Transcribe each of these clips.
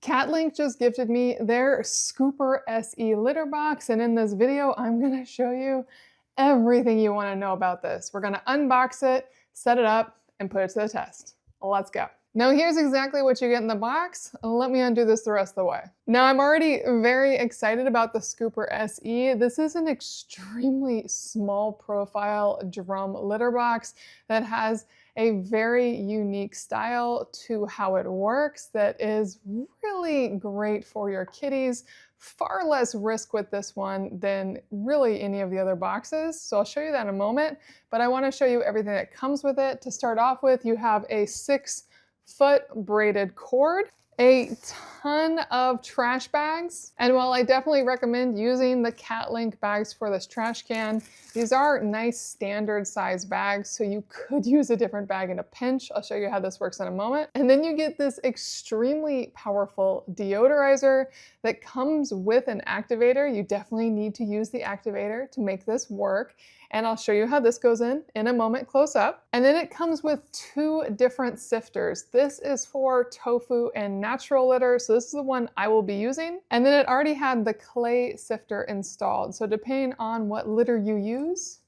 CATLINK just gifted me their Scooper SE litter box, and in this video, I'm gonna show you everything you wanna know about this. We're gonna unbox it, set it up, and put it to the test. Let's go. Now here's exactly what you get in the box. Let me undo this the rest of the way. Now I'm already very excited about the Scooper SE. This is an extremely small profile drum litter box that has a very unique style to how it works that is really great for your kitties. Far less risk with this one than really any of the other boxes. So I'll show you that in a moment, but I want to show you everything that comes with it. To start off with, you have a 6-foot braided cord, a ton of trash bags, and while I definitely recommend using the CATLINK bags for this trash can, these are nice standard size bags, so you could use a different bag in a pinch. I'll show you how this works in a moment. And then you get this extremely powerful deodorizer that comes with an activator. You definitely need to use the activator to make this work. And I'll show you how this goes in a moment close up. And then it comes with 2 different sifters. This is for tofu and natural litter. So this is the one I will be using. And then it already had the clay sifter installed. So depending on what litter you use,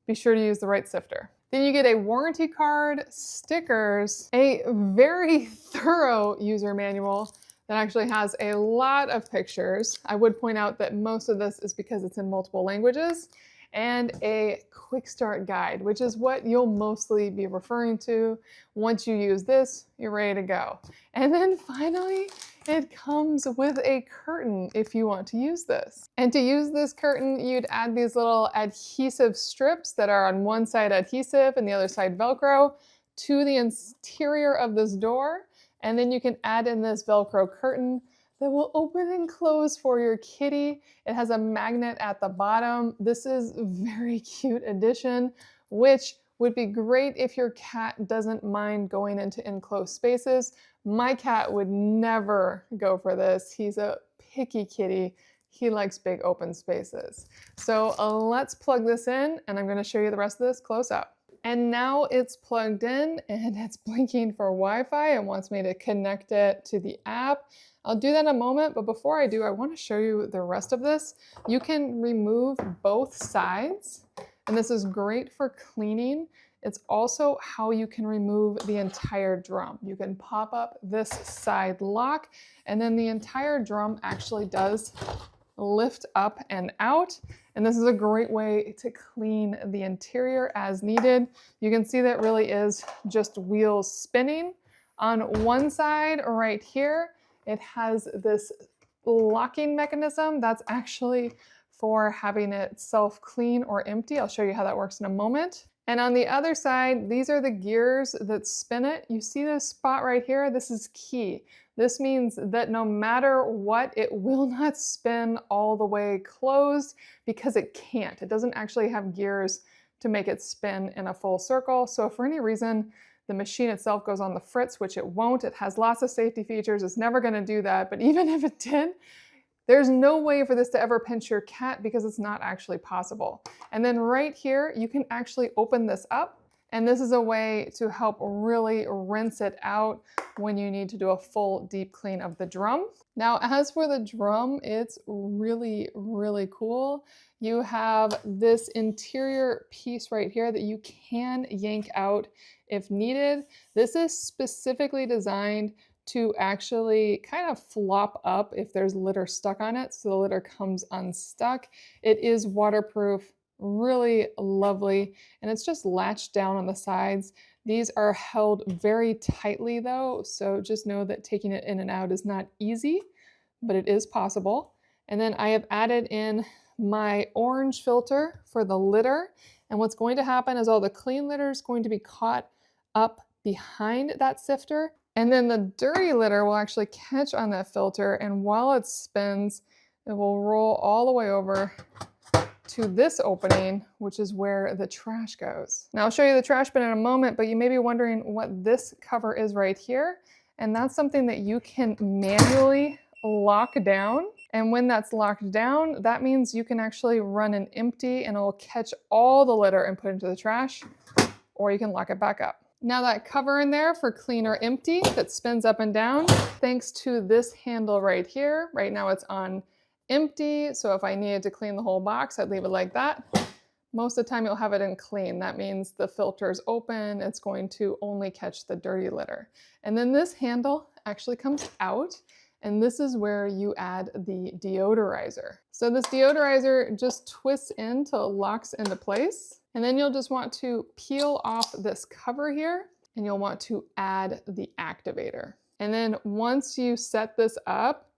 be sure to use the right sifter. Then you get a warranty card, stickers, a very thorough user manual that actually has a lot of pictures. I would point out that most of this is because it's in multiple languages, and a quick start guide, which is what you'll mostly be referring to. Once you use this, you're ready to go. And then finally, it comes with a curtain if you want to use this. And to use this curtain, you'd add these little adhesive strips that are on one side adhesive and the other side Velcro to the interior of this door. And then you can add in this Velcro curtain that will open and close for your kitty. It has a magnet at the bottom. This is a very cute addition, which would be great if your cat doesn't mind going into enclosed spaces. My cat would never go for this. He's a picky kitty. He likes big open spaces. So let's plug this in, and I'm gonna show you the rest of this close up. And now it's plugged in and it's blinking for Wi-Fi and wants me to connect it to the app. I'll do that in a moment, but before I do, I want to show you the rest of this. You can remove both sides, and this is great for cleaning. It's also how you can remove the entire drum. You can pop up this side lock, and then the entire drum actually does lift up and out. And this is a great way to clean the interior as needed. You can see that really is just wheels spinning. On one side right here, it has this locking mechanism that's actually for having it self-clean or empty. I'll show you how that works in a moment. And on the other side, these are the gears that spin it. You see this spot right here? This is key. This means that no matter what, it will not spin all the way closed because it can't. It doesn't actually have gears to make it spin in a full circle. So if for any reason the machine itself goes on the fritz, which it won't, it has lots of safety features, it's never gonna do that. But even if it did, there's no way for this to ever pinch your cat because it's not actually possible. And then right here, you can actually open this up. And this is a way to help really rinse it out when you need to do a full deep clean of the drum. Now, as for the drum, it's really, really cool. You have this interior piece right here that you can yank out if needed. This is specifically designed to actually kind of flop up if there's litter stuck on it, so the litter comes unstuck. It is waterproof, really lovely, and it's just latched down on the sides. These are held very tightly though, so just know that taking it in and out is not easy, but it is possible. And then I have added in my orange filter for the litter, and what's going to happen is all the clean litter is going to be caught up behind that sifter, and then the dirty litter will actually catch on that filter, and while it spins, it will roll all the way over to this opening, which is where the trash goes. Now I'll show you the trash bin in a moment, but you may be wondering what this cover is right here. And that's something that you can manually lock down. And when that's locked down, that means you can actually run an empty and it will catch all the litter and put it into the trash, or you can lock it back up. Now that cover in there for clean or empty that spins up and down, thanks to this handle right here. Right now it's on empty, so if I needed to clean the whole box, I'd leave it like that. Most of the time you'll have it in clean. That means the filter is open. It's going to only catch the dirty litter. And then this handle actually comes out, and this is where you add the deodorizer. So this deodorizer just twists in till it locks into place. And then you'll just want to peel off this cover here, and you'll want to add the activator. And then once you set this up,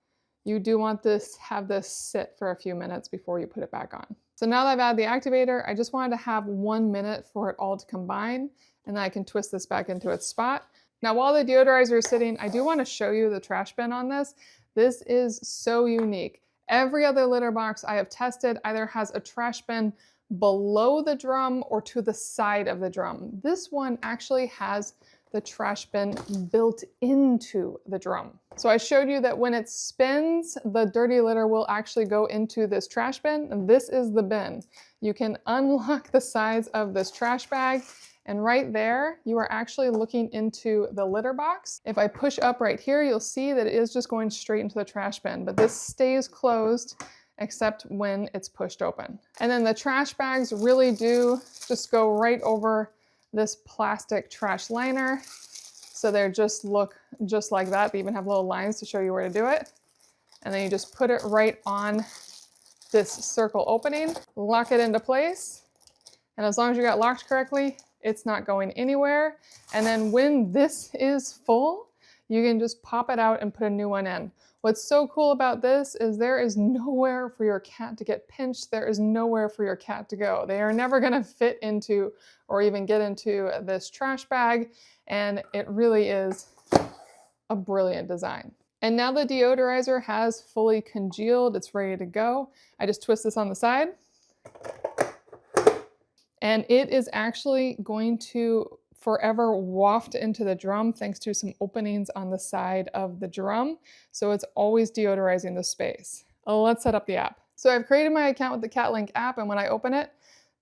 you do want this, have this sit for a few minutes before you put it back on. So now that I've added the activator, I just wanted to have 1 minute for it all to combine, and then I can twist this back into its spot. Now while the deodorizer is sitting, I do want to show you the trash bin on this. This is so unique. Every other litter box I have tested either has a trash bin below the drum or to the side of the drum. This one actually has the trash bin built into the drum. So I showed you that when it spins, the dirty litter will actually go into this trash bin, and this is the bin. You can unlock the sides of this trash bag, and right there, you are actually looking into the litter box. If I push up right here, you'll see that it is just going straight into the trash bin, but this stays closed except when it's pushed open. And then the trash bags really do just go right over this plastic trash liner. So they just look just like that. They even have little lines to show you where to do it. And then you just put it right on this circle opening, lock it into place. And as long as you got locked correctly, it's not going anywhere. And then when this is full, you can just pop it out and put a new one in. What's so cool about this is there is nowhere for your cat to get pinched. There is nowhere for your cat to go. They are never gonna fit into or even get into this trash bag. And it really is a brilliant design. And now the deodorizer has fully congealed. It's ready to go. I just twist this on the side. And it is actually going to forever waft into the drum thanks to some openings on the side of the drum. So it's always deodorizing the space. Let's set up the app. So I've created my account with the CATLINK app, and when I open it,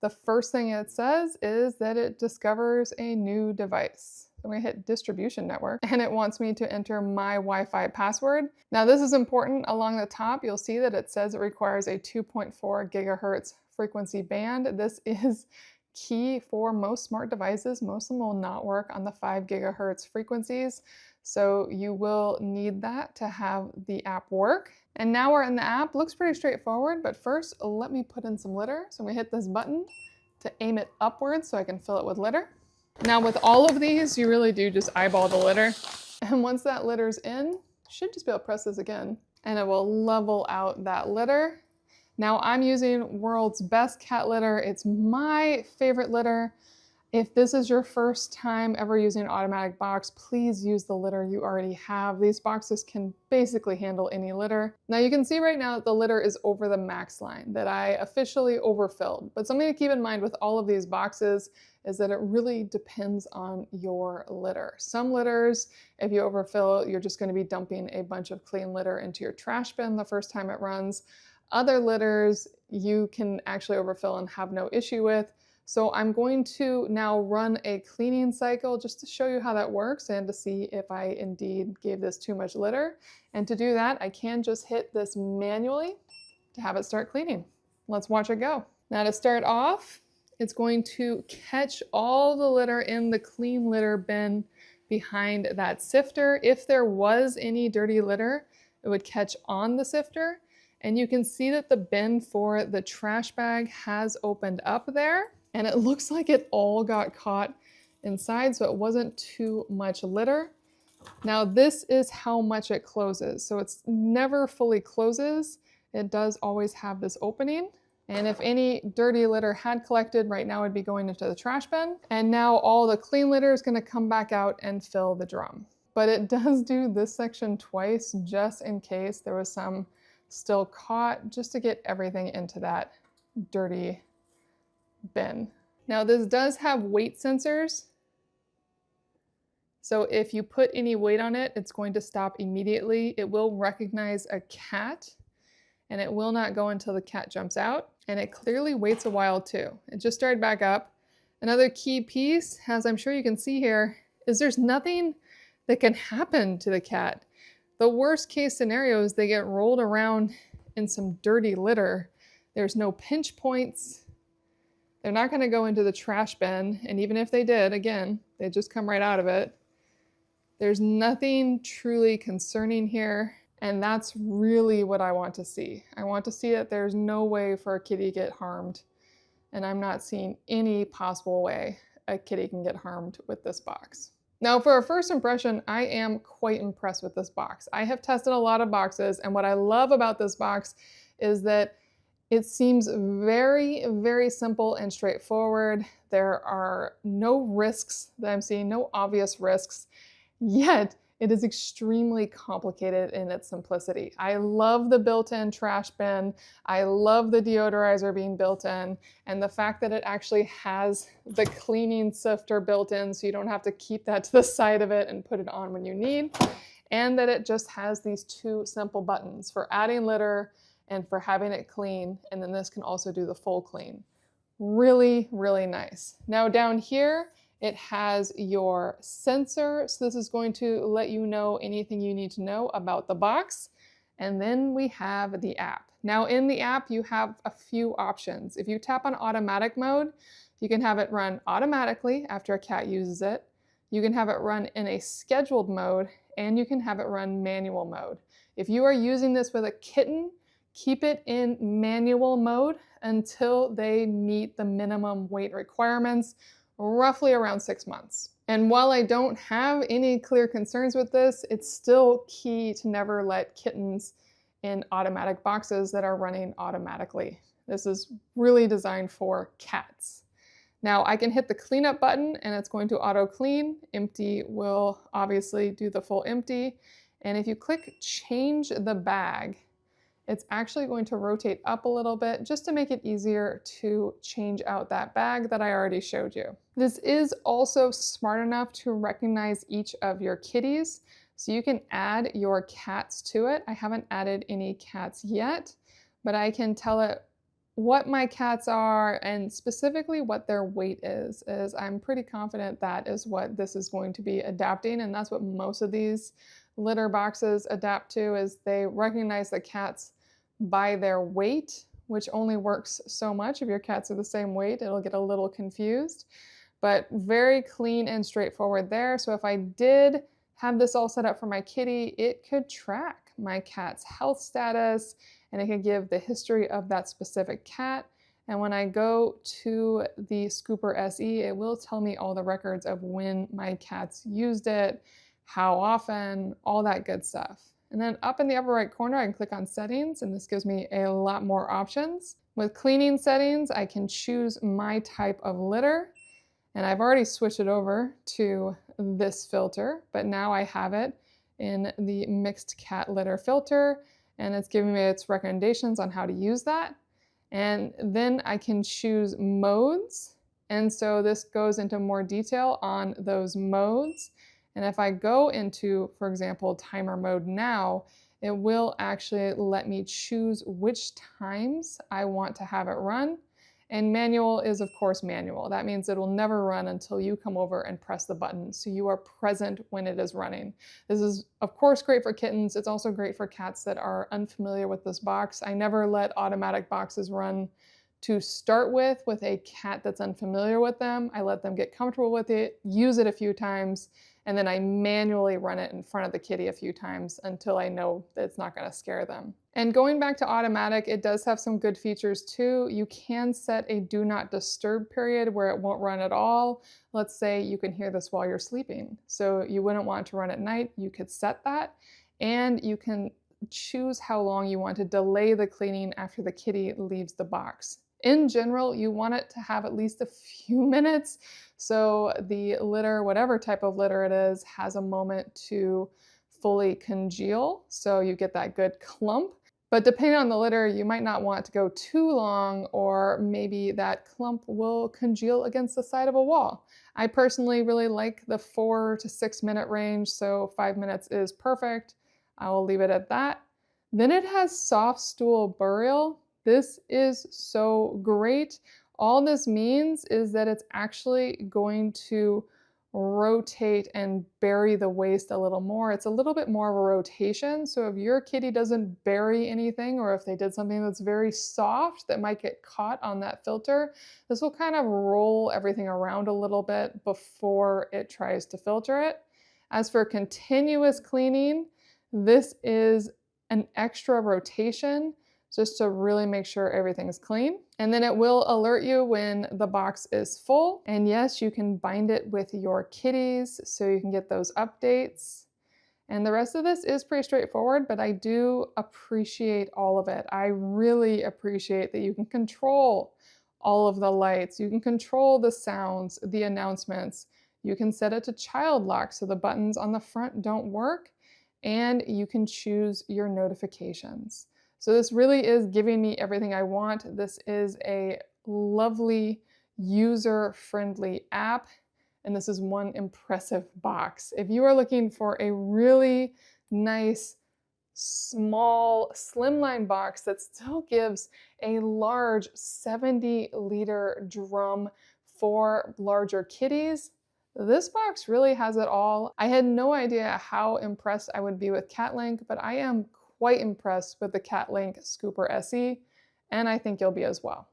the first thing it says is that it discovers a new device. So I'm gonna hit distribution network, and it wants me to enter my Wi-Fi password. Now this is important. Along the top, you'll see that it says it requires a 2.4 gigahertz frequency band. This is key for most smart devices. Most of them will not work on the 5 gigahertz frequencies. So you will need that to have the app work. And now we're in the app. Looks pretty straightforward, but first let me put in some litter. So I'm gonna hit this button to aim it upwards so I can fill it with litter. Now with all of these, you really do just eyeball the litter. And once that litter's in, you should just be able to press this again and it will level out that litter. Now I'm using World's Best Cat Litter. It's my favorite litter. If this is your first time ever using an automatic box, please use the litter you already have. These boxes can basically handle any litter. Now you can see right now that the litter is over the max line, that I officially overfilled. But something to keep in mind with all of these boxes is that it really depends on your litter. Some litters, if you overfill, you're just going to be dumping a bunch of clean litter into your trash bin the first time it runs. Other litters you can actually overfill and have no issue with. So I'm going to now run a cleaning cycle just to show you how that works and to see if I indeed gave this too much litter. And to do that, I can just hit this manually to have it start cleaning. Let's watch it go. Now to start off, it's going to catch all the litter in the clean litter bin behind that sifter. If there was any dirty litter, it would catch on the sifter. And you can see that the bin for the trash bag has opened up there. And it looks like it all got caught inside, so it wasn't too much litter. Now this is how much it closes. So it's never fully closes. It does always have this opening. And if any dirty litter had collected, right now it'd be going into the trash bin. And now all the clean litter is gonna come back out and fill the drum. But it does do this section twice, just in case there was some still caught, just to get everything into that dirty bin. Now this does have weight sensors. So if you put any weight on it, it's going to stop immediately. It will recognize a cat and it will not go until the cat jumps out. And it clearly waits a while too. It just started back up. Another key piece, as I'm sure you can see here, is there's nothing that can happen to the cat. The worst case scenario is they get rolled around in some dirty litter. There's no pinch points. They're not going to go into the trash bin, and even if they did, again, they just come right out of it. There's nothing truly concerning here, and that's really what I want to see. I want to see that there's no way for a kitty to get harmed, and I'm not seeing any possible way a kitty can get harmed with this box. Now, for a first impression, I am quite impressed with this box. I have tested a lot of boxes, and what I love about this box is that it seems very, very simple and straightforward. There are no risks that I'm seeing, no obvious risks, yet it is extremely complicated in its simplicity. I love the built-in trash bin. I love the deodorizer being built in, and the fact that it actually has the cleaning sifter built in so you don't have to keep that to the side of it and put it on when you need, and that it just has these two simple buttons for adding litter and for having it clean, and then this can also do the full clean. Really, really nice. Now down here, it has your sensor, so this is going to let you know anything you need to know about the box. And then we have the app. Now in the app, you have a few options. If you tap on automatic mode, you can have it run automatically after a cat uses it. You can have it run in a scheduled mode, and you can have it run manual mode. If you are using this with a kitten, keep it in manual mode until they meet the minimum weight requirements, roughly around 6 months. And while I don't have any clear concerns with this, it's still key to never let kittens in automatic boxes that are running automatically. This is really designed for cats. Now I can hit the cleanup button and it's going to auto clean. Empty will obviously do the full empty. And if you click change the bag, it's actually going to rotate up a little bit just to make it easier to change out that bag that I already showed you. This is also smart enough to recognize each of your kitties, so you can add your cats to it. I haven't added any cats yet, but I can tell it what my cats are and specifically what their weight is, as I'm pretty confident that is what this is going to be adapting, and that's what most of these litter boxes adapt to, is they recognize the cats by their weight, which only works so much. If your cats are the same weight, it'll get a little confused, but very clean and straightforward there. So if I did have this all set up for my kitty, it could track my cat's health status, and it could give the history of that specific cat. And when I go to the Scooper SE, it will tell me all the records of when my cats used it, how often, all that good stuff. And then up in the upper right corner, I can click on settings, and this gives me a lot more options. With cleaning settings, I can choose my type of litter, and I've already switched it over to this filter, but now I have it in the mixed cat litter filter, and it's giving me its recommendations on how to use that. And then I can choose modes, and so this goes into more detail on those modes. And if I go into, for example, timer mode now, it will actually let me choose which times I want to have it run. And manual is, of course, manual. That means it will never run until you come over and press the button, so you are present when it is running. This is, of course, great for kittens. It's also great for cats that are unfamiliar with this box. I never let automatic boxes run to start with a cat that's unfamiliar with them. I let them get comfortable with it, use it a few times, and then I manually run it in front of the kitty a few times until I know that it's not going to scare them. And going back to automatic, it does have some good features too. You can set a do not disturb period where it won't run at all. Let's say you can hear this while you're sleeping, so you wouldn't want it to run at night. You could set that, and you can choose how long you want to delay the cleaning after the kitty leaves the box. In general, you want it to have at least a few minutes, so the litter, whatever type of litter it is, has a moment to fully congeal, so you get that good clump. But depending on the litter, you might not want it to go too long, or maybe that clump will congeal against the side of a wall. I personally really like the 4 to 6 minute range, so 5 minutes is perfect. I will leave it at that. Then it has soft stool burial. This is so great. All this means is that it's actually going to rotate and bury the waste a little more. It's a little bit more of a rotation. So if your kitty doesn't bury anything, or if they did something that's very soft that might get caught on that filter, this will kind of roll everything around a little bit before it tries to filter it. As for continuous cleaning, this is an extra rotation just to really make sure everything's clean. And then it will alert you when the box is full. And yes, you can bind it with your kitties so you can get those updates. And the rest of this is pretty straightforward, but I do appreciate all of it. I really appreciate that you can control all of the lights. You can control the sounds, the announcements. You can set it to child lock so the buttons on the front don't work. And you can choose your notifications. So this really is giving me everything I want. This is a lovely, user-friendly app, and this is one impressive box. If you are looking for a really nice, small, slimline box that still gives a large 70-liter drum for larger kitties, this box really has it all. I had no idea how impressed I would be with CATLINK, but I am quite impressed with the CATLINK Scooper SE, and I think you'll be as well.